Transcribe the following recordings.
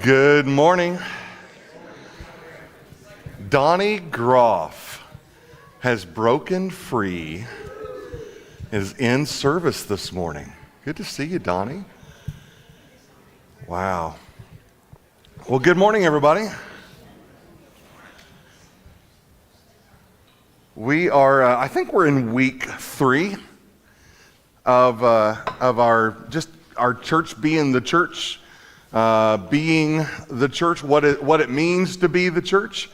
Good morning. Donnie Groff has broken free, is in service this morning. Good to see you, Donnie. Wow. Well, good morning, everybody. We are, I think we're in week 3 of our church being the church. Being the church, what it means to be the church.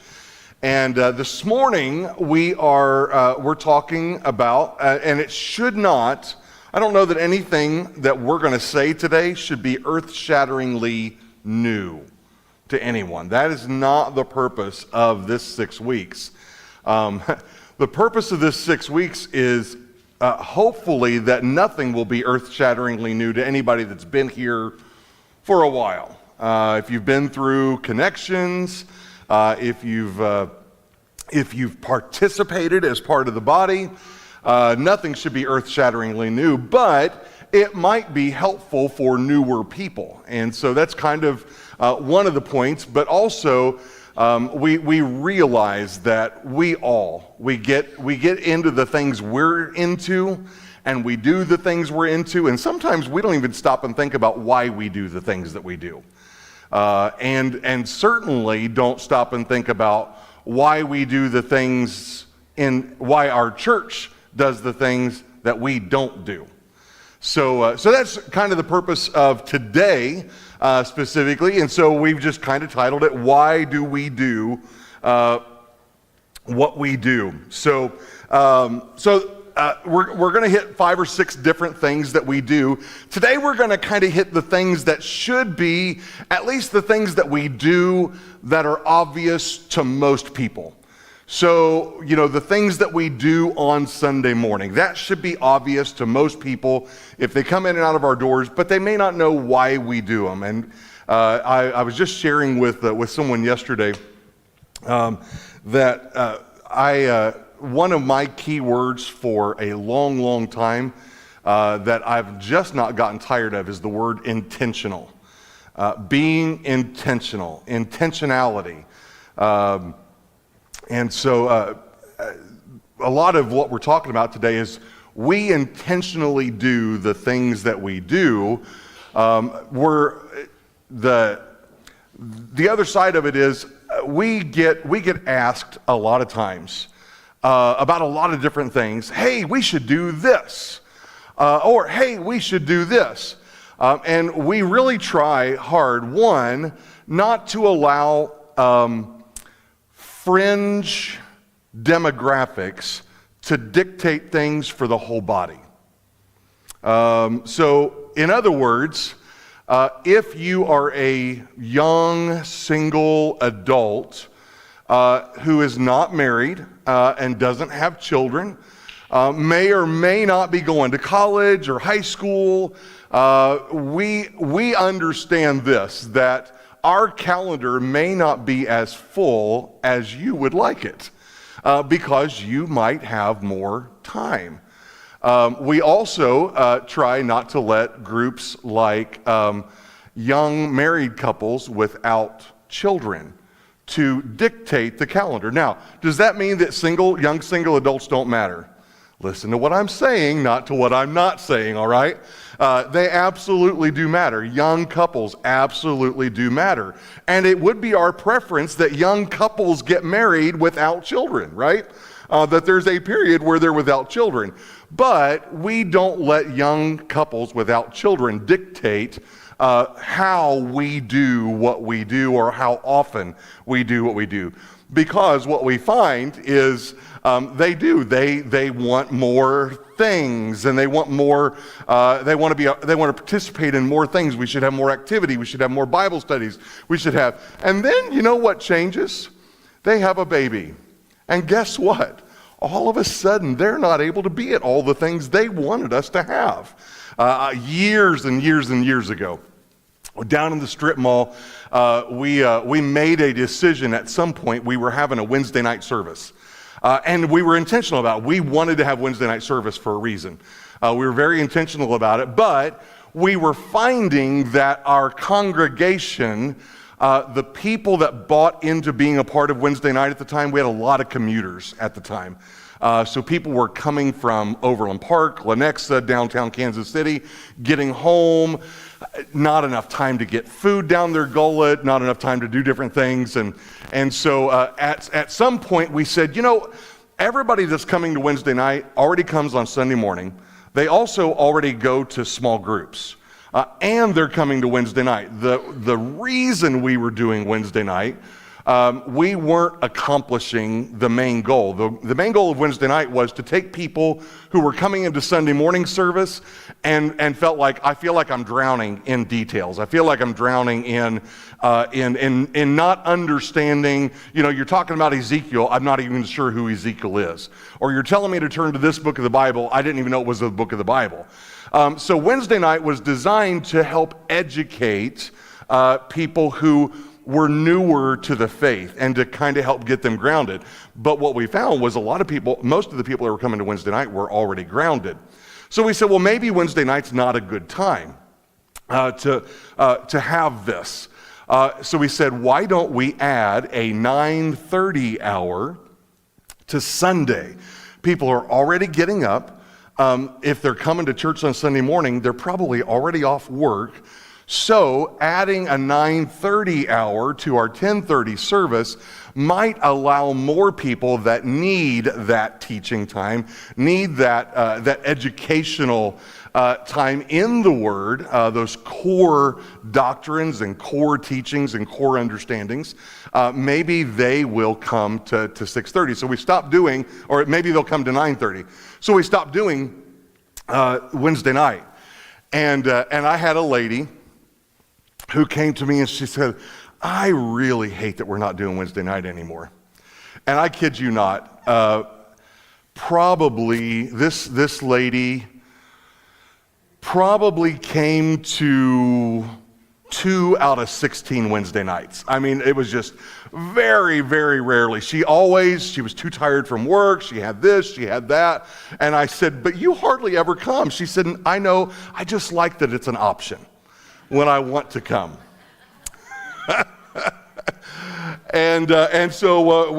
And this morning we're talking about, and it should not, I don't know that anything that we're going to say today should be earth-shatteringly new to anyone. That is not the purpose of this 6 weeks. The purpose of this 6 weeks is hopefully that nothing will be earth-shatteringly new to anybody that's been here for a while. If you've been through connections, if you've participated as part of the body, nothing should be earth-shatteringly new, but it might be helpful for newer people. And so that's kind of one of the points, but also we realize that we get into the things we're into, and we do the things we're into, and sometimes we don't even stop and think about why we do the things that we do. And certainly don't stop and think about why we do the things why our church does the things that we don't do. So that's kind of the purpose of today specifically, and so we've just kind of titled it, Why Do We Do What We Do? So we're going to hit 5 or 6 different things that we do. Today we're going to kind of hit the things that should be, at least the things that we do that are obvious to most people. So, the things that we do on Sunday morning, that should be obvious to most people if they come in and out of our doors, but they may not know why we do them. And I was just sharing with someone yesterday that one of my key words for a long, long time that I've just not gotten tired of is the word intentional. Being intentional, intentionality. And so a lot of what we're talking about today is we intentionally do the things that we do. The other side of it is we get asked a lot of times about a lot of different things. Hey, we should do this. Or, hey, we should do this. And we really try hard, one, not to allow fringe demographics to dictate things for the whole body. So, in other words, if you are a young, single adult who is not married and doesn't have children, may or may not be going to college or high school, we understand this, that our calendar may not be as full as you would like it because you might have more time. We also try not to let groups like young married couples without children to dictate the calendar. Now, does that mean that young single adults don't matter? Listen to what I'm saying, not to what I'm not saying, all right? They absolutely do matter. Young couples absolutely do matter. And it would be our preference that young couples get married without children, right? That there's a period where they're without children. But we don't let young couples without children dictate how we do what we do or how often we do what we do. Because what we find is they want more things, and they want more. They want to participate in more things. We should have more activity. We should have more Bible studies. We should have. And then you know what changes? They have a baby, and guess what? All of a sudden, they're not able to be at all the things they wanted us to have years and years and years ago. Down in the strip mall, we made a decision at some point. We were having a Wednesday night service. And we were intentional about it. We wanted to have Wednesday night service for a reason. We were very intentional about it, but we were finding that our congregation The people that bought into being a part of Wednesday night at the time, we had a lot of commuters at the time. So people were coming from Overland Park, Lenexa, downtown Kansas City, getting home, not enough time to get food down their gullet, not enough time to do different things. And so at some point we said, everybody that's coming to Wednesday night already comes on Sunday morning. They also already go to small groups. And they're coming to Wednesday night. The reason we were doing Wednesday night, we weren't accomplishing the main goal. The main goal of Wednesday night was to take people who were coming into Sunday morning service and felt like, I feel like I'm drowning in details. I feel like I'm drowning in not understanding, you're talking about Ezekiel, I'm not even sure who Ezekiel is. Or you're telling me to turn to this book of the Bible, I didn't even know it was the book of the Bible. So Wednesday night was designed to help educate people who were newer to the faith and to kind of help get them grounded. But what we found was most of the people that were coming to Wednesday night were already grounded. So we said, well, maybe Wednesday night's not a good time to have this. So we said, why don't we add a 9:30 hour to Sunday? People are already getting up. If they're coming to church on Sunday morning, they're probably already off work. So adding a 9:30 hour to our 10:30 service might allow more people that need that teaching time, need that educational time in the Word, those core doctrines and core teachings and core understandings. Maybe they will come to 6:30. So we stopped doing, or maybe they'll come to 9:30. So we stopped doing Wednesday night. And I had a lady who came to me and she said, I really hate that we're not doing Wednesday night anymore. And I kid you not, probably this lady probably came to 2 out of 16 Wednesday nights. I mean, it was just very, very rarely. She was too tired from work. She had this, she had that. And I said, but you hardly ever come. She said, I know, I just like that it's an option when I want to come. And so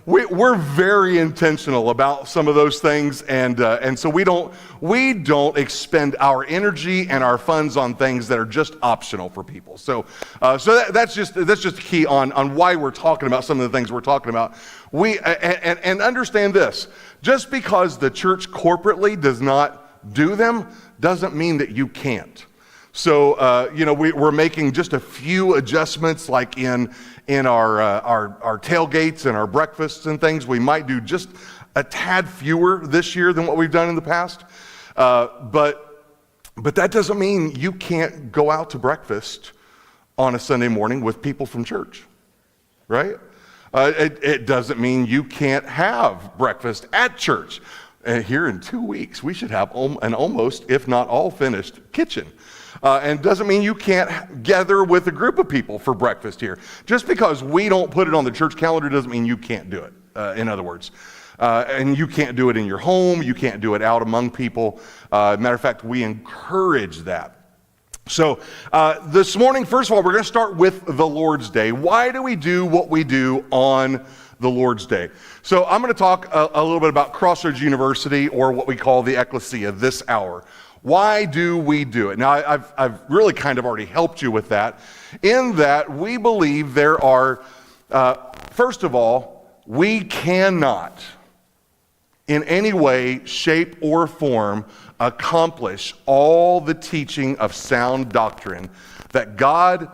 we're very intentional about some of those things, and so we don't expend our energy and our funds on things that are just optional for people. So that's just key on why we're talking about some of the things we're talking about. And understand this: just because the church corporately does not do them doesn't mean that you can't. So, we're making just a few adjustments, like in our tailgates and our breakfasts and things. We might do just a tad fewer this year than what we've done in the past. But that doesn't mean you can't go out to breakfast on a Sunday morning with people from church, right? It doesn't mean you can't have breakfast at church. Here in 2 weeks, we should have an almost, if not all, finished kitchen. And doesn't mean you can't gather with a group of people for breakfast here. Just because we don't put it on the church calendar doesn't mean you can't do it, in other words. And you can't do it in your home. You can't do it out among people. Matter of fact, we encourage that. So this morning, first of all, we're going to start with the Lord's Day. Why do we do what we do on the Lord's Day? So I'm going to talk a little bit about Crossroads University, or what we call the Ecclesia, this hour. Why do we do it? Now, I've really kind of already helped you with that, in that we believe there are, first of all, we cannot in any way, shape, or form accomplish all the teaching of sound doctrine that God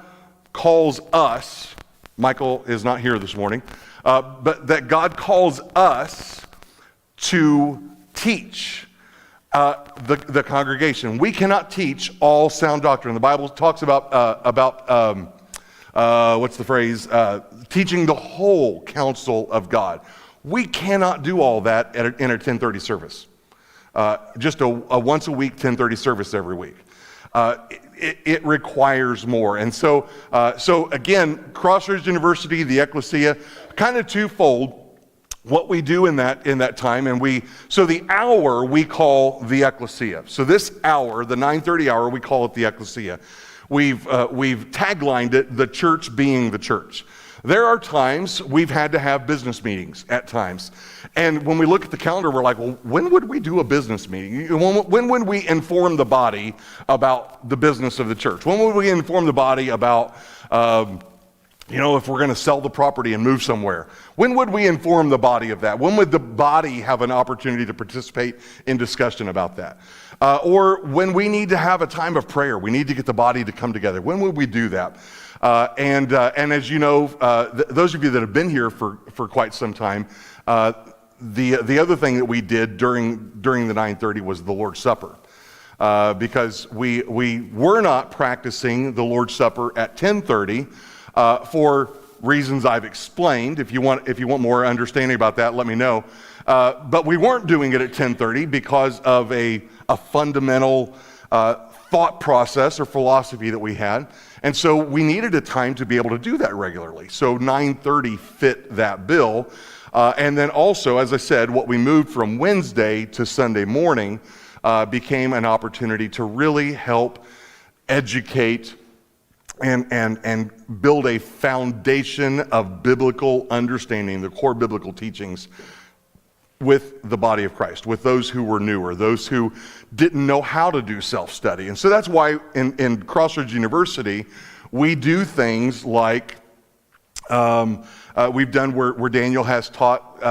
calls us. Michael is not here this morning, but that God calls us to teach the congregation. We cannot teach all sound doctrine. The Bible talks about what's the phrase? Teaching the whole counsel of God. We cannot do all that in a 10:30 service. Just a once a week 10:30 service every week. It requires more. And so again, Crossroads University, the Ecclesia, kind of twofold. What we do in that time, so the hour we call the Ecclesia. So this hour, the 9:30 hour, we call it the Ecclesia. we've taglined it, the church being the church. There are times we've had to have business meetings at times. And when we look at the calendar, we're like, well, when would we do a business meeting? When would we inform the body about the business of the church? When would we inform the body about, if we're going to sell the property and move somewhere? When would we inform the body of that? When would the body have an opportunity to participate in discussion about that? Or when we need to have a time of prayer, we need to get the body to come together. When would we do that? And as you know, those of you that have been here for quite some time, the other thing that we did during the 9:30 was the Lord's Supper, because we were not practicing the Lord's Supper at 10:30 for reasons I've explained. If you want more understanding about that, let me know. But we weren't doing it at 10:30 because of a fundamental thought process or philosophy that we had. And so we needed a time to be able to do that regularly. So 9:30 fit that bill. And then also, as I said, what we moved from Wednesday to Sunday morning became an opportunity to really help educate and build a foundation of biblical understanding, the core biblical teachings with the body of Christ, with those who were newer, those who didn't know how to do self-study. And so that's why in Crossroads University, we do things like we've done where Daniel has taught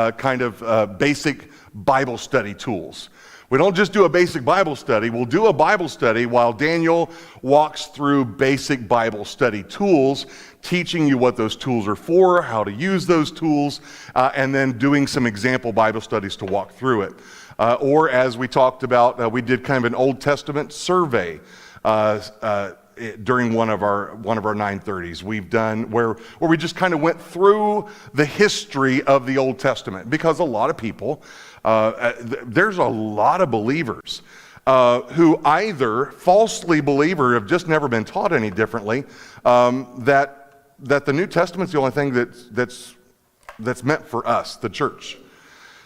basic Bible study tools. We don't just do a basic Bible study. We'll do a Bible study while Daniel walks through basic Bible study tools, teaching you what those tools are for, how to use those tools, and then doing some example Bible studies to walk through it. Or as we talked about, we did kind of an Old Testament survey during one of our 9:30s. We've done where we just kind of went through the history of the Old Testament, because a lot of people, there's a lot of believers who either falsely believe or have just never been taught any differently, that the New Testament's the only thing that's meant for us, the church.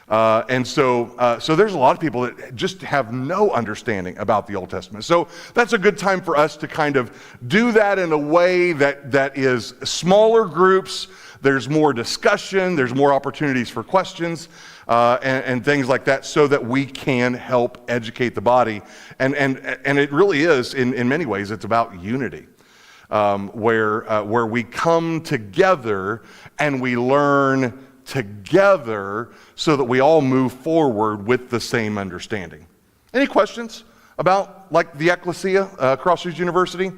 And so there's a lot of people that just have no understanding about the Old Testament. So that's a good time for us to kind of do that in a way that is smaller groups. There's more discussion. There's more opportunities for questions and things like that, so that we can help educate the body. And it really is, in many ways, it's about unity. Where we come together and we learn together so that we all move forward with the same understanding. Any questions about the Ecclesia, Crossroads University?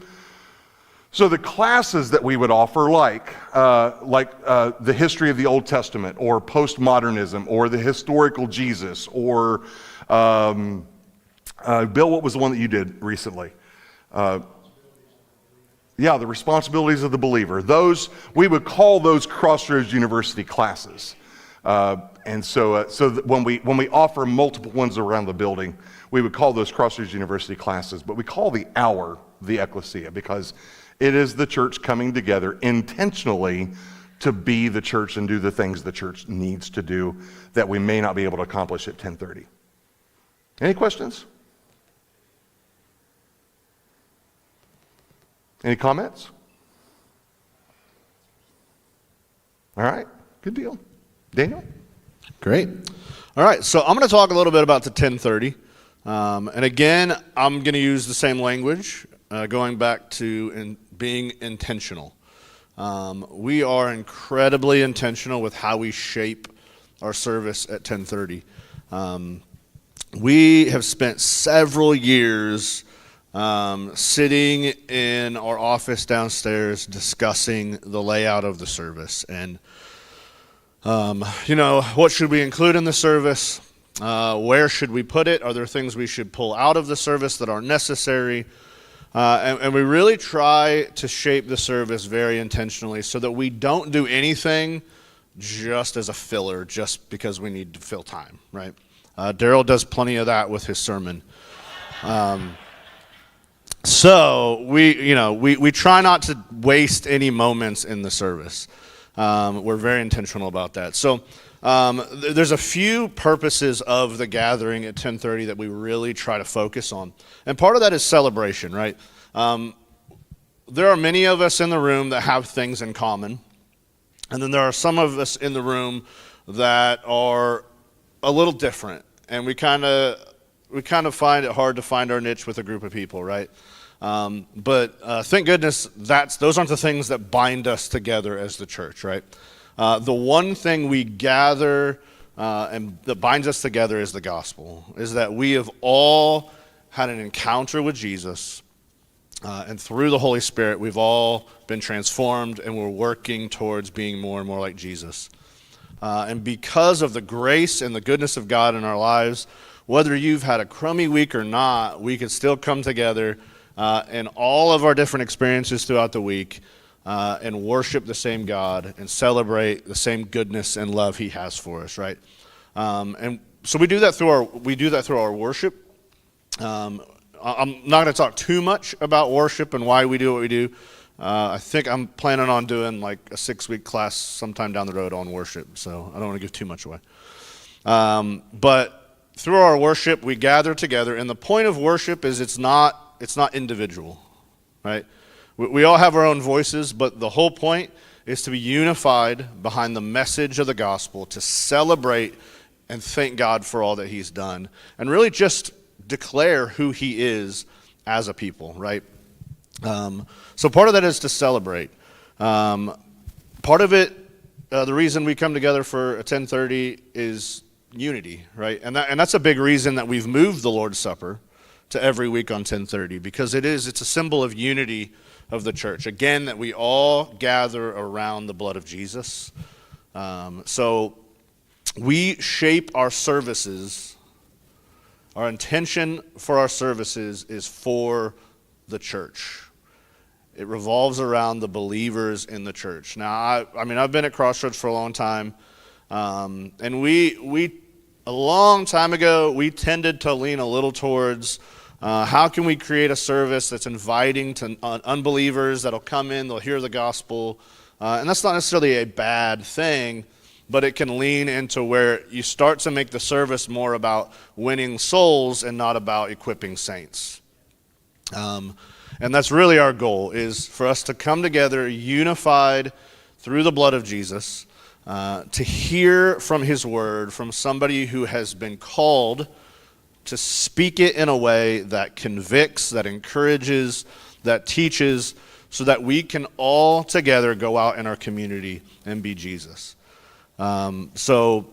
So the classes that we would offer, like the history of the Old Testament, or postmodernism, or the historical Jesus, or Bill, what was the one that you did recently? Yeah, the responsibilities of the believer. Those, we would call those Crossroads University classes. And so when we offer multiple ones around the building, we would call those Crossroads University classes. But we call the hour the Ecclesia, because it is the church coming together intentionally to be the church and do the things the church needs to do that we may not be able to accomplish at 10:30. Any questions? Any comments? All right, good deal. Daniel? Great. All right, so I'm going to talk a little bit about the 10:30. And again, I'm going to use the same language, going back to being intentional. We are incredibly intentional with how we shape our service at 10:30. We have spent several years sitting in our office downstairs discussing the layout of the service and what should we include in the service, where should we put it, are there things we should pull out of the service that aren't necessary, and we really try to shape the service very intentionally so that we don't do anything just as a filler, just because we need to fill time, right? Daryl does plenty of that with his sermon. So we try not to waste any moments in the service. We're very intentional about that. So there's a few purposes of the gathering at 10:30 that we really try to focus on. And part of that is celebration, right? there are many of us in the room that have things in common. And then there are some of us in the room that are a little different. And we kind of find it hard to find our niche with a group of people, right? But thank goodness those aren't the things that bind us together as the church, right? The one thing we gather and that binds us together is the gospel, is that we have all had an encounter with Jesus, and through the Holy Spirit, we've all been transformed, and we're working towards being more and more like Jesus. And because of the grace and the goodness of God in our lives, whether you've had a crummy week or not, we could still come together in all of our different experiences throughout the week and worship the same God and celebrate the same goodness and love He has for us, right? And so we do that through our worship. I'm not going to talk too much about worship and why we do what we do. I think I'm planning on doing like a 6-week class sometime down the road on worship, so I don't want to give too much away. But through our worship, we gather together, and the point of worship is it's not individual, right? We all have our own voices, but the whole point is to be unified behind the message of the gospel, to celebrate and thank God for all that He's done, and really just declare who He is as a people, right? So part of that is to celebrate. Part of it, the reason we come together for a 10:30 is unity, right? And that's a big reason that we've moved the Lord's Supper to every week on 10:30, because it's a symbol of unity of the church. Again, that we all gather around the blood of Jesus. So we shape our services. Our intention for our services is for the church. It revolves around the believers in the church. Now, I've been at Crossroads for a long time, and we a long time ago, we tended to lean a little towards how can we create a service that's inviting to unbelievers that'll come in, they'll hear the gospel, and that's not necessarily a bad thing, but it can lean into where you start to make the service more about winning souls and not about equipping saints. And that's really our goal, is for us to come together unified through the blood of Jesus, to hear from His word from somebody who has been called to speak it in a way that convicts, that encourages, that teaches, so that we can all together go out in our community and be Jesus. So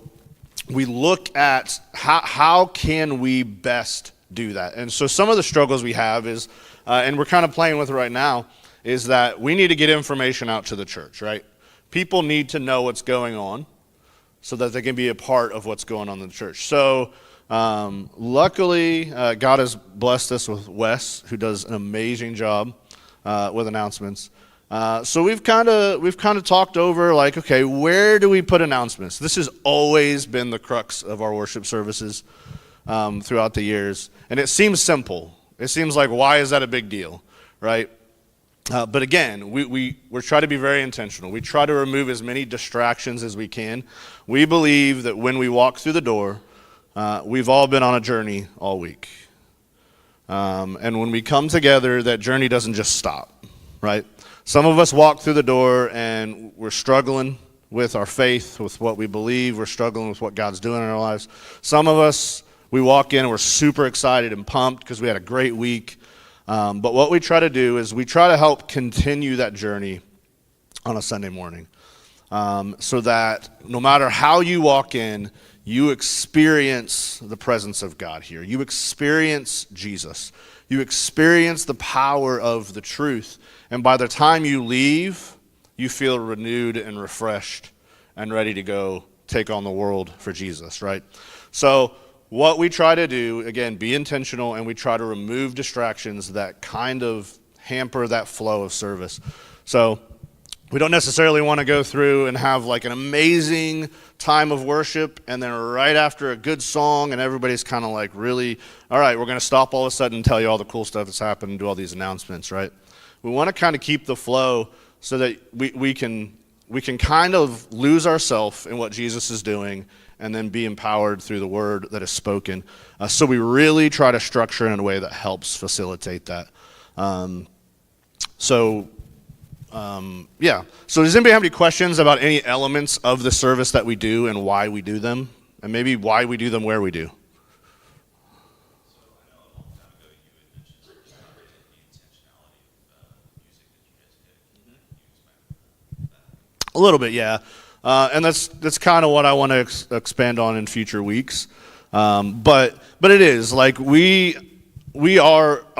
we look at how can we best do that. And so some of the struggles we have is, and we're kind of playing with it right now, is that we need to get information out to the church, right? People need to know what's going on so that they can be a part of what's going on in the church. So luckily, God has blessed us with Wes, who does an amazing job with announcements. So we've kind of talked over, like, okay, where do we put announcements? This has always been the crux of our worship services throughout the years, and it seems simple. It seems like, why is that a big deal, right? But again, we're trying to be very intentional. We try to remove as many distractions as we can. We believe that when we walk through the door, we've all been on a journey all week. And when we come together, that journey doesn't just stop, right? Some of us walk through the door and we're struggling with our faith, with what we believe. We're struggling with what God's doing in our lives. Some of us, we walk in and we're super excited and pumped because we had a great week. But what we try to do is we try to help continue that journey on a Sunday morning, so that no matter how you walk in, you experience the presence of God here. You experience Jesus. You experience the power of the truth. And by the time you leave, you feel renewed and refreshed and ready to go take on the world for Jesus, right? So what we try to do, again, be intentional, and we try to remove distractions that kind of hamper that flow of service. So we don't necessarily want to go through and have like an amazing time of worship, and then right after a good song, and everybody's kind of like, really, all right, we're going to stop all of a sudden and tell you all the cool stuff that's happened and do all these announcements, right? We want to kind of keep the flow so that we can kind of lose ourselves in what Jesus is doing, and then be empowered through the word that is spoken. So we really try to structure it in a way that helps facilitate that. So, yeah. So does anybody have any questions about any elements of the service that we do and why we do them? And maybe why we do them where we do? A little bit, yeah. And that's kind of what I want to expand on in future weeks. But it is, like, I'm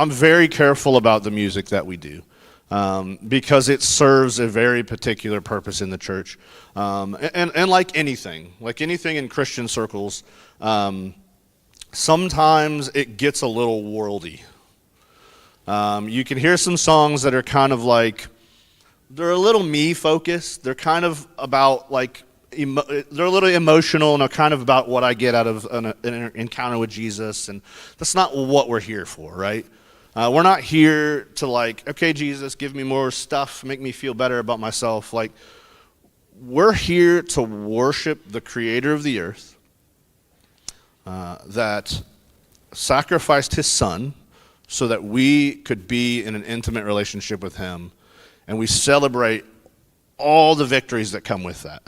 very careful about the music that we do. Because it serves a very particular purpose in the church. And like anything in Christian circles, sometimes it gets a little worldy. You can hear some songs that are kind of like, they're a little me-focused. They're kind of about, like, they're a little emotional, and they're kind of about what I get out of an encounter with Jesus, and that's not what we're here for, right? We're not here to, like, okay, Jesus, give me more stuff, make me feel better about myself. Like, we're here to worship the creator of the earth that sacrificed his son so that we could be in an intimate relationship with him, and we celebrate all the victories that come with that.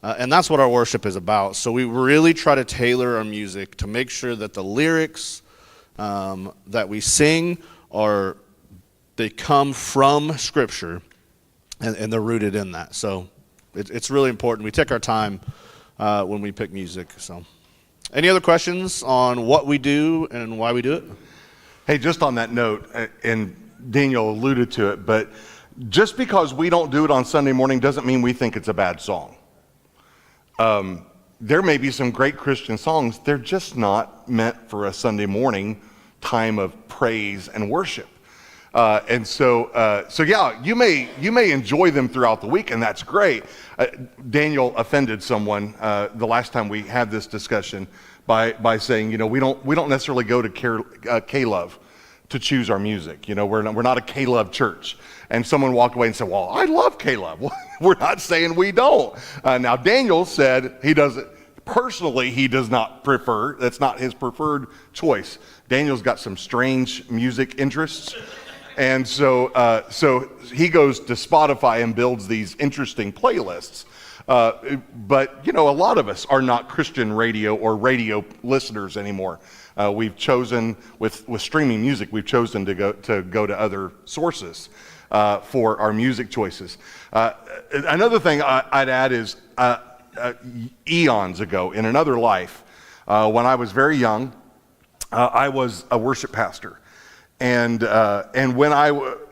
And that's what our worship is about. So we really try to tailor our music to make sure that the lyrics that we sing they come from Scripture, and they're rooted in that. So it's really important. We take our time when we pick music. So, any other questions on what we do and why we do it? Hey, just on that note, and Daniel alluded to it, but just because we don't do it on Sunday morning doesn't mean we think it's a bad song. There may be some great Christian songs. They're just not meant for a Sunday morning time of praise and worship. So yeah, you may enjoy them throughout the week, and that's great. Daniel offended someone the last time we had this discussion by saying, we don't necessarily go to K-Love to choose our music. We're not a K-Love church. And someone walked away and said, well, I love K-Love. We're not saying we don't. Now, Daniel said he doesn't. Personally, he does not prefer. That's not his preferred choice. Daniel's got some strange music interests. And so he goes to Spotify and builds these interesting playlists. But, a lot of us are not Christian radio or radio listeners anymore. We've chosen, with streaming music, we've chosen to go to other sources for our music choices. Another thing I'd add is eons ago, in another life, when I was very young, I was a worship pastor. And when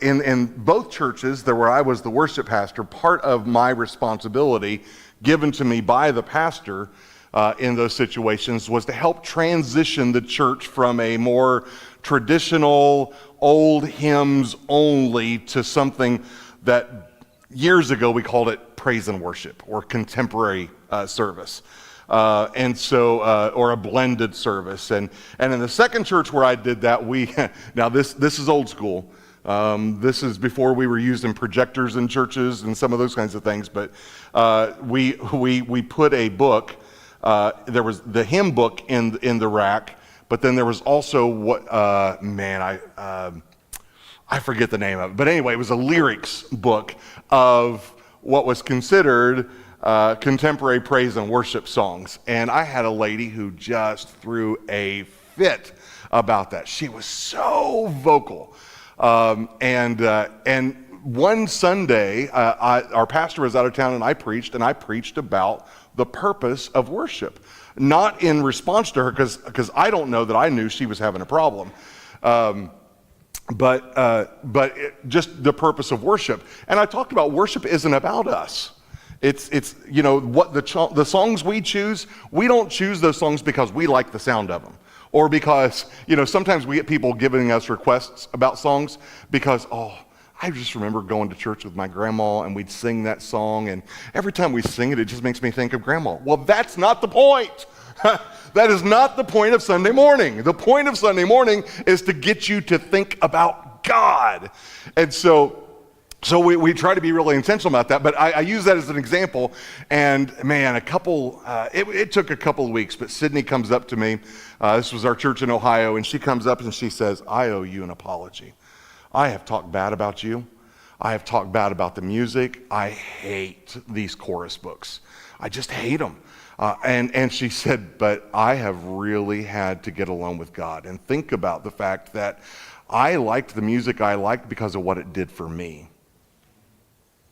in both churches where I was the worship pastor, part of my responsibility given to me by the pastor in those situations was to help transition the church from a more traditional, old hymns only to something that years ago we called it praise and worship, or contemporary service. Or a blended service. And in the second church where I did that, now this is old school. This is before we were using projectors in churches and some of those kinds of things. But we put a book. There was the hymn book in the rack, but then there was also I forget the name of it. But anyway, it was a lyrics book of what was considered contemporary praise and worship songs. And I had a lady who just threw a fit about that. She was so vocal. And one Sunday, our pastor was out of town, and I preached about the purpose of worship. Not in response to her, because I don't know that I knew she was having a problem. Just the purpose of worship. And I talked about worship isn't about us. It's what the songs we choose, we don't choose those songs because we like the sound of them, or because sometimes we get people giving us requests about songs because I just remember going to church with my grandma and we'd sing that song, and every time we sing it, it just makes me think of grandma. Well, that's not the point. That is not the point of Sunday morning. The point of Sunday morning is to get you to think about God. And so we try to be really intentional about that, but I use that as an example. And man, it took a couple of weeks, but Sydney comes up to me. This was our church in Ohio, and she comes up and she says, I owe you an apology. I have talked bad about you. I have talked bad about the music. I hate these chorus books. I just hate them. And she said, but I have really had to get alone with God and think about the fact that I liked the music I liked because of what it did for me,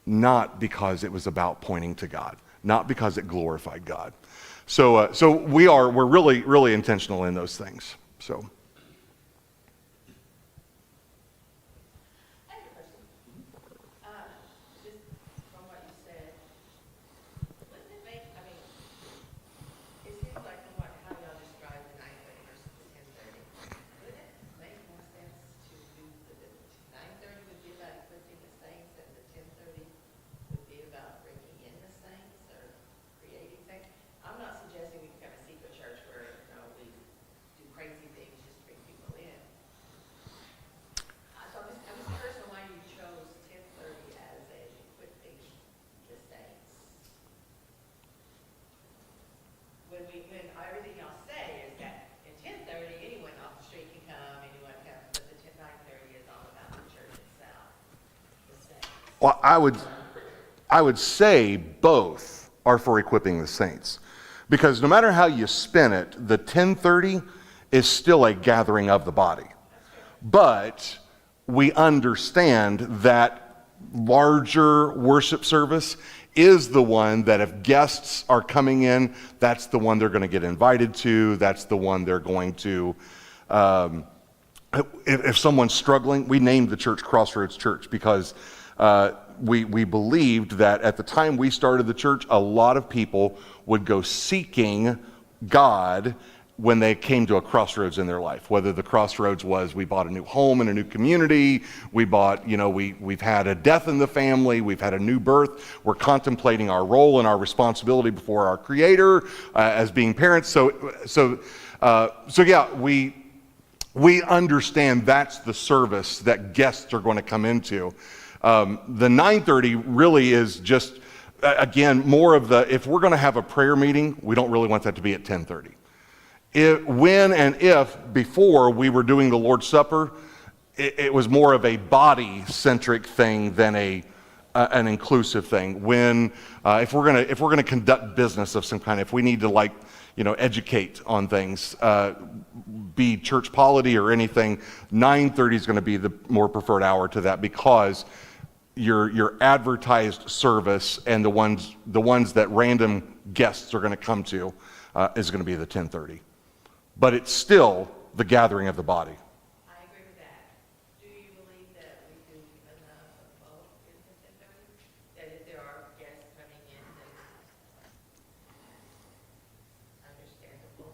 not because it was about pointing to God, not because it glorified God. So we're really, really intentional in those things. So. Well, I would say both are for equipping the saints. Because no matter how you spin it, the 10:30 is still a gathering of the body. But we understand that larger worship service is the one that if guests are coming in, that's the one they're going to get invited to. That's the one they're going to, if someone's struggling, we named the church Crossroads Church because we believed that at the time we started the church, a lot of people would go seeking God when they came to a crossroads in their life. Whether the crossroads was we bought a new home in a new community, we bought, we've had a death in the family, we've had a new birth, we're contemplating our role and our responsibility before our Creator as being parents. So yeah, we understand that's the service that guests are going to come into. The 9:30 really is just, again, more of the, if we're going to have a prayer meeting, we don't really want that to be at 10:30. When and if before we were doing the Lord's Supper, it was more of a body-centric thing than an inclusive thing. When if we're gonna conduct business of some kind, if we need to educate on things, be church polity or anything, 9:30 is going to be the more preferred hour to that, because your advertised service and the ones that random guests are going to come to is going to be the 10:30. But it's still the gathering of the body. I agree with that. Do you believe that we do enough of both in the 10:30? That if there are guests coming in, that it's understandable?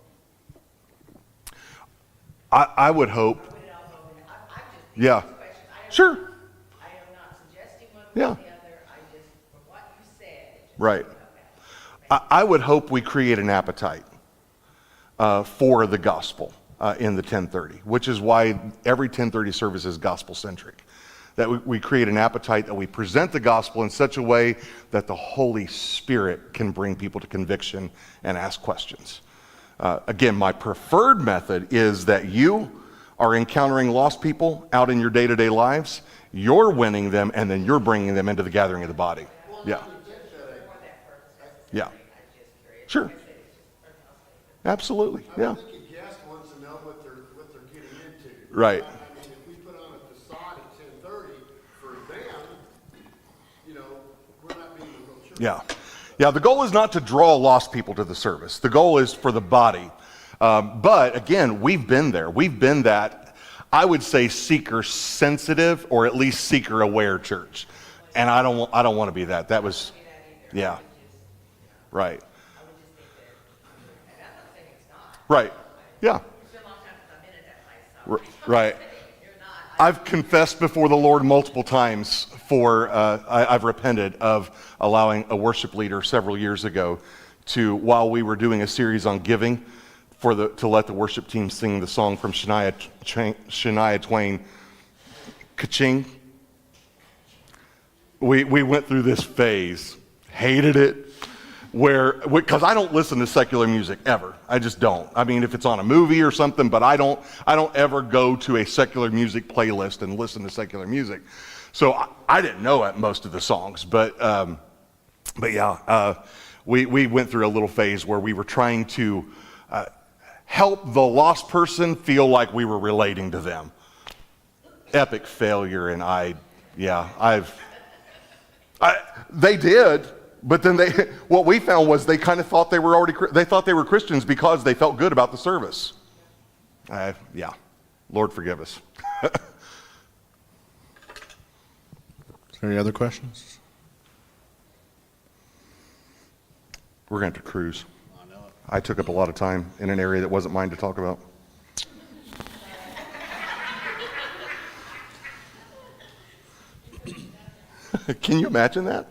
I would hope. I'm just Yeah. this question. Sure. I am not suggesting one Yeah. way or the other. I just, from what you said, it just Right. okay. I would hope we create an appetite for the gospel in the 10:30, which is why every 10:30 service is gospel-centric. That we create an appetite, that we present the gospel in such a way that the Holy Spirit can bring people to conviction and ask questions. Again, my preferred method is that you are encountering lost people out in your day-to-day lives, you're winning them, and then you're bringing them into the gathering of the body. Yeah. Yeah. Sure. Absolutely. Yeah. I think a guest wants to know what they're getting into. Right. I mean, if we put on a facade at 10:30 for them, we're not being the real church. Yeah. Yeah, the goal is not to draw lost people to the service. The goal is for the body. But again, we've been there. We've been that, I would say, seeker-sensitive or at least seeker-aware church. And I don't want to be that. That was, yeah. Right. Right. Yeah. Right. I've confessed before the Lord multiple times I've repented of allowing a worship leader several years ago while we were doing a series on giving, to let the worship team sing the song from Shania Twain, Ka-ching. We went through this phase, hated it, because I don't listen to secular music ever. I just don't. I mean, if it's on a movie or something, but I don't ever go to a secular music playlist and listen to secular music. So I didn't know most of the songs, but yeah, we went through a little phase where we were trying to help the lost person feel like we were relating to them. Epic failure, and they did, but then what we found was they kind of thought they were Christians because they felt good about the service. Yeah, Lord forgive us. Is there any other questions? We're going to have to cruise. I took up a lot of time in an area that wasn't mine to talk about. Can you imagine that?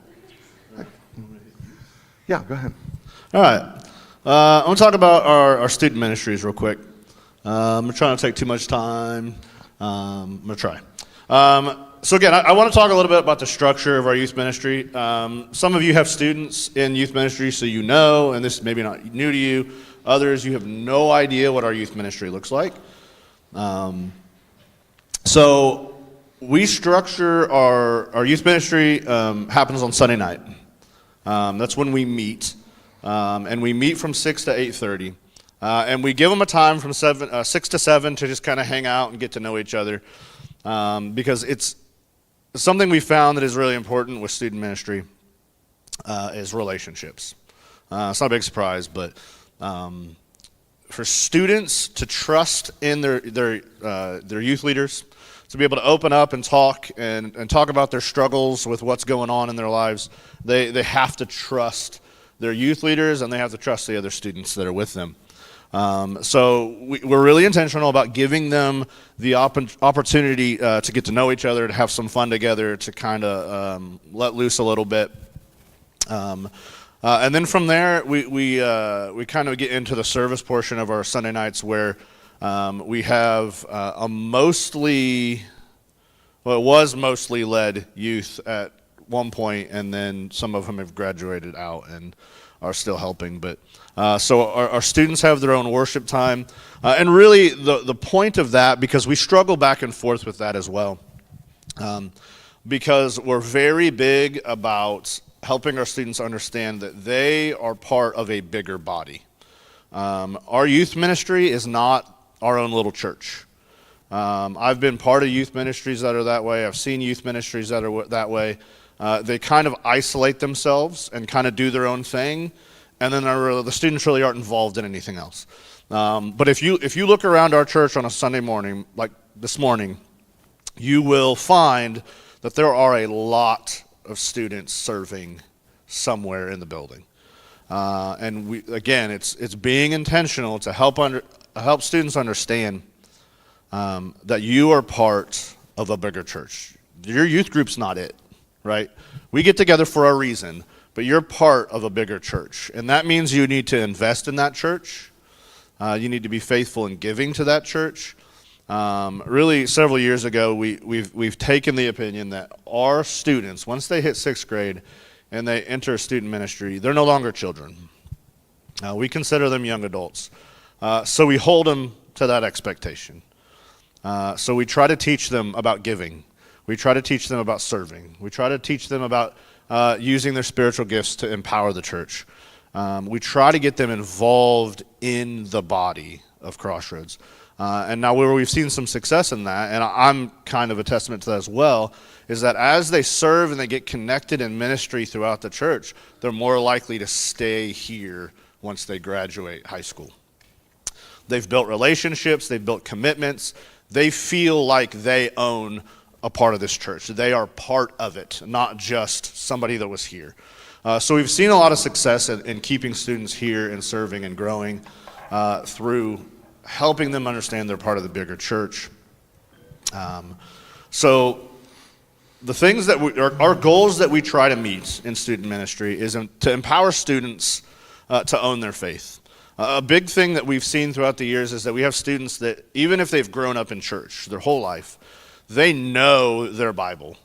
Yeah, go ahead. All right. I'm going to talk about our student ministries real quick. I'm trying to take too much time. I'm going to try. So again, I want to talk a little bit about the structure of our youth ministry. Some of you have students in youth ministry, so you know, and this is maybe not new to you. Others, you have no idea what our youth ministry looks like. So we structure our youth ministry happens on Sunday night. That's when we meet, and we meet from 6 to 8:30. And we give them a time from 6 to 7 to just kind of hang out and get to know each other, because it's something we found that is really important with student ministry is relationships. It's not a big surprise, but for students to trust in their youth leaders, to be able to open up and talk about their struggles with what's going on in their lives, they have to trust their youth leaders, and they have to trust the other students that are with them. So we're really intentional about giving them the opportunity to get to know each other, to have some fun together, to kind of let loose a little bit. And then from there, we kind of get into the service portion of our Sunday nights, where we have it was mostly led youth at one point, and then some of them have graduated out and are still helping. But so our students have their own worship time, and really the point of that, because we struggle back and forth with that as well, because we're very big about helping our students understand that they are part of a bigger body. Our youth ministry is not our own little church. I've been part of youth ministries that are that way. I've seen youth ministries that are that way. They kind of isolate themselves and kind of do their own thing, and then the students really aren't involved in anything else. But if you look around our church on a Sunday morning, like this morning, you will find that there are a lot of students serving somewhere in the building. And it's being intentional to help students understand that you are part of a bigger church. Your youth group's not it, right? We get together for a reason, but you're part of a bigger church. And that means you need to invest in that church. You need to be faithful in giving to that church. Really, several years ago, we've taken the opinion that our students, once they hit 6th grade and they enter student ministry, they're no longer children. We consider them young adults. So we hold them to that expectation. So we try to teach them about giving. We try to teach them about serving. We try to teach them about using their spiritual gifts to empower the church. We try to get them involved in the body of Crossroads. And now where we've seen some success in that, and I'm kind of a testament to that as well, is that as they serve and they get connected in ministry throughout the church, they're more likely to stay here once they graduate high school. They've built relationships, they've built commitments, they feel like they own a part of this church. They are part of it, not just somebody that was here. So we've seen a lot of success in keeping students here and serving and growing through helping them understand they're part of the bigger church. So the things that our goals that we try to meet in student ministry is to empower students to own their faith. A big thing that we've seen throughout the years is that we have students that, even if they've grown up in church their whole life, they know their Bible.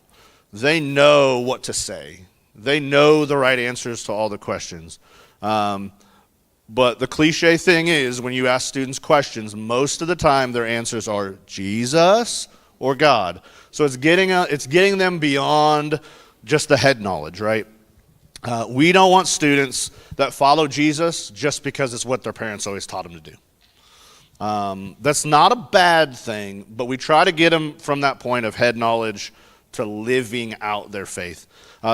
They know what to say. They know the right answers to all the questions. But the cliche thing is, when you ask students questions, most of the time their answers are Jesus or God. So it's getting them beyond just the head knowledge, right? We don't want students that follow Jesus just because it's what their parents always taught them to do. That's not a bad thing, but we try to get them from that point of head knowledge to living out their faith.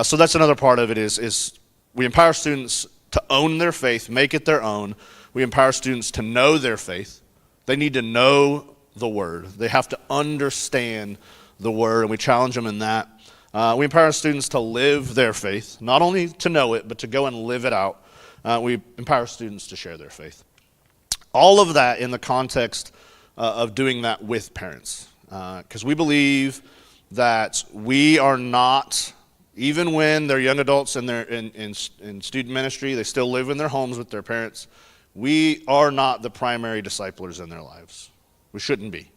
So that's another part of it is we empower students to own their faith, make it their own. We empower students to know their faith. They need to know the Word. They have to understand the Word, and we challenge them in that. We empower students to live their faith, not only to know it, but to go and live it out. We empower students to share their faith. All of that in the context of doing that with parents. Because we believe that we are not, even when they're young adults and they're in student ministry, they still live in their homes with their parents, we are not the primary disciplers in their lives. We shouldn't be.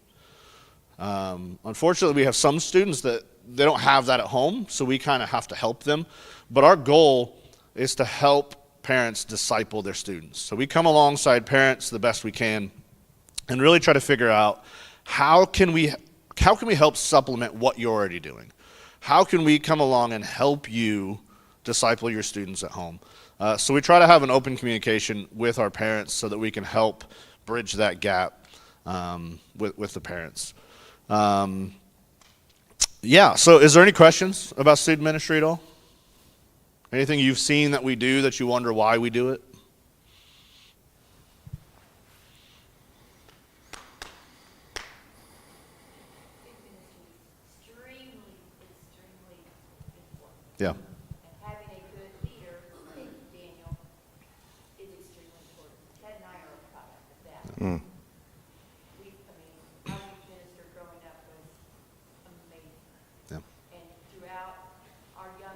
Unfortunately, we have some students that they don't have that at home, so we kind of have to help them. But our goal is to help parents disciple their students. So we come alongside parents the best we can and really try to figure out how can we help supplement what you're already doing? How can we come along and help you disciple your students at home? So we try to have an open communication with our parents so that we can help bridge that gap with the parents. So is there any questions about student ministry at all? Anything you've seen that we do that you wonder why we do it? Extremely important. Yeah. And having a good leader, Daniel, is extremely important. Ted and I are a product of that. Our youth minister growing up was amazing. Yeah. And throughout our young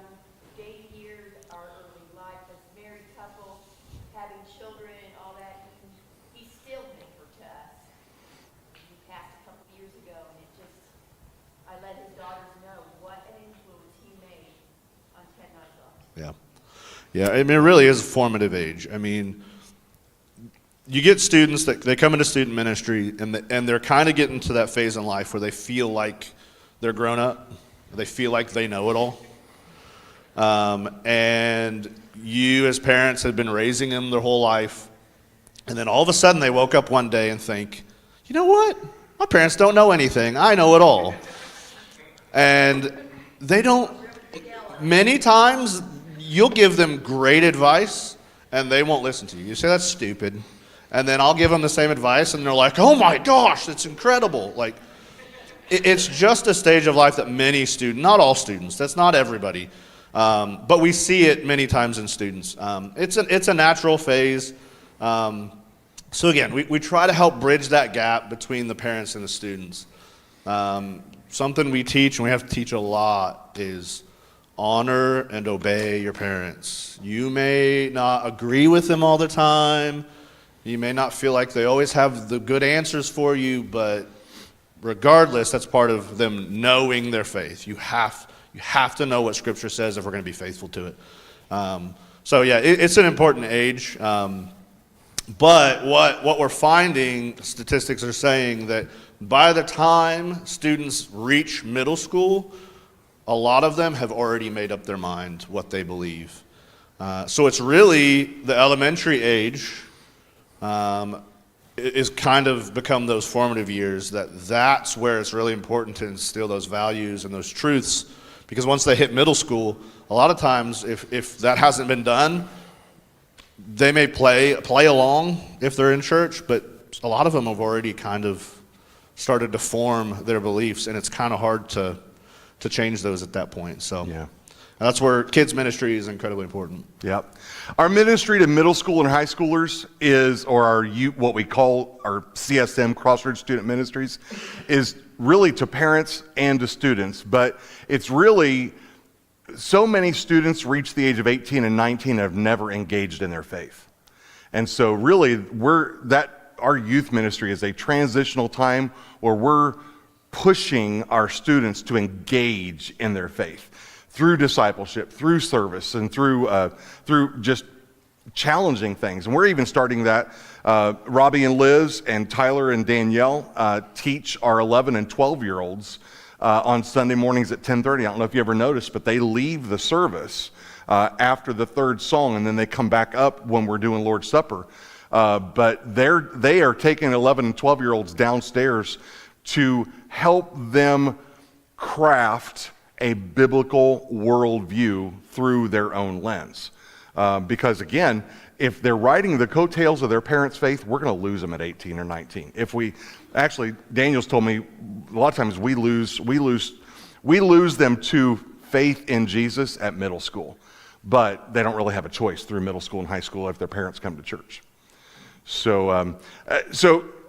dating years, our early life as a married couple, having children and all that, he's still mentor to us. He passed a couple years ago, and I let his daughters know what an influence he made on Ted and I's lives. Yeah. Yeah, I mean, it really is a formative age. I mean, you get students that they come into student ministry and they're kind of getting to that phase in life where they feel like they're grown up. They feel like they know it all. And you as parents have been raising them their whole life. And then all of a sudden they woke up one day and think, you know what? My parents don't know anything. I know it all. And they don't, many times you'll give them great advice and they won't listen to you. You say, that's stupid. And then I'll give them the same advice and they're like, oh my gosh, it's incredible. Like, it's just a stage of life that many students, not all students, that's not everybody, but we see it many times in students. It's a natural phase. So again, we try to help bridge that gap between the parents and the students. Something we teach, and we have to teach a lot, is honor and obey your parents. You may not agree with them all the time. You may not feel like they always have the good answers for you, but regardless, that's part of them knowing their faith. You have to know what Scripture says if we're going to be faithful to it. It's an important age. But what we're finding, statistics are saying that by the time students reach middle school, a lot of them have already made up their mind what they believe. So it's really the elementary age is kind of become those formative years that's where it's really important to instill those values and those truths, because once they hit middle school, a lot of times if that hasn't been done, they may play along if they're in church, but a lot of them have already kind of started to form their beliefs, and it's kind of hard to change those at that point. So Yeah. that's where kids ministry is incredibly important. Yep. Our ministry to middle school and high schoolers is, or our what we call our CSM, Crossroads Student Ministries, is really to parents and to students. But it's really, so many students reach the age of 18 and 19 and have never engaged in their faith. And so really, our youth ministry is a transitional time where we're pushing our students to engage in their faith through discipleship, through service, and through just challenging things. And we're even starting that. Robbie and Liz and Tyler and Danielle teach our 11 and 12-year-olds on Sunday mornings at 10:30. I don't know if you ever noticed, but they leave the service after the third song, and then they come back up when we're doing Lord's Supper. But they are taking 11 and 12-year-olds downstairs to help them craft a biblical worldview through their own lens. Because again, if they're riding the coattails of their parents' faith, we're going to lose them at 18 or 19. Actually, Daniel's told me a lot of times we lose them to faith in Jesus at middle school, but they don't really have a choice through middle school and high school if their parents come to church. So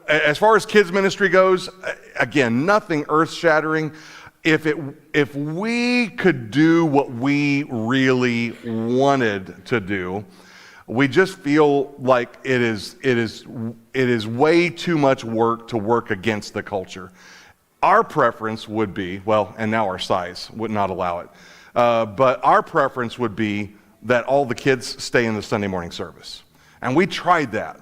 as far as kids ministry goes, again, nothing earth-shattering. If we could do what we really wanted to do, we just feel like it is way too much work to work against the culture. Our preference would be, and now our size would not allow it, but our preference would be that all the kids stay in the Sunday morning service. And we tried that.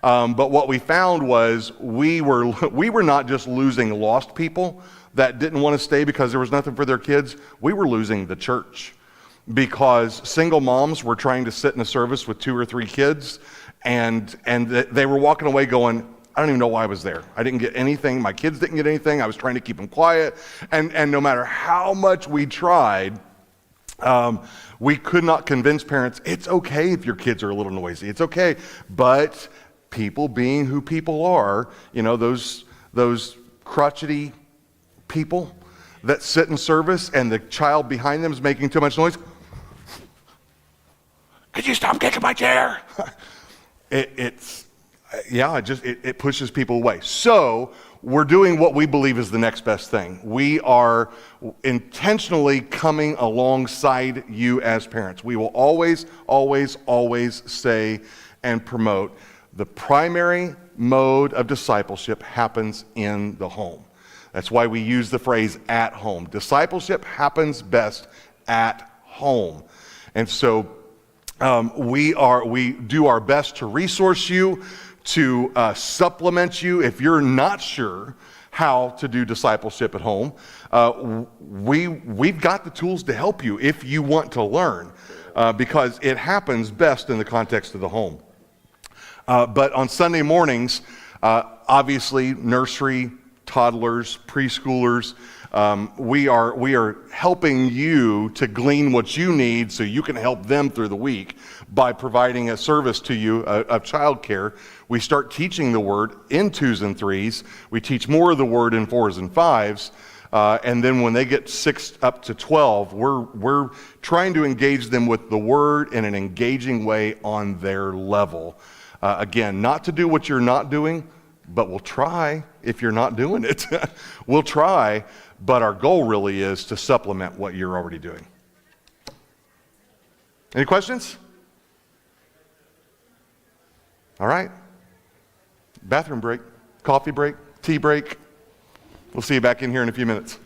But what we found was we were not just losing lost people that didn't want to stay because there was nothing for their kids. We were losing the church because single moms were trying to sit in a service with 2 or 3 kids, and they were walking away going, I don't even know why I was there. I didn't get anything. My kids didn't get anything. I was trying to keep them quiet. And no matter how much we tried, we could not convince parents, it's okay if your kids are a little noisy. It's okay. But people being who people are, those crotchety people that sit in service and the child behind them is making too much noise. Could you stop kicking my chair? It pushes people away. So we're doing what we believe is the next best thing. We are intentionally coming alongside you as parents. We will always, always, always say and promote the primary mode of discipleship happens in the home. That's why we use the phrase at home. Discipleship happens best at home. And so we do our best to resource you, to supplement you. If you're not sure how to do discipleship at home, we've got the tools to help you if you want to learn, because it happens best in the context of the home. But on Sunday mornings, obviously nursery, toddlers, preschoolers, we are helping you to glean what you need so you can help them through the week by providing a service to you of childcare. We start teaching the Word in 2s and 3s. We teach more of the Word in 4s and 5s. And then when they get 6 up to 12, we're trying to engage them with the Word in an engaging way on their level. Again, not to do what you're not doing, but we'll try if you're not doing it. We'll try, but our goal really is to supplement what you're already doing. Any questions? All right. Bathroom break, coffee break, tea break. We'll see you back in here in a few minutes.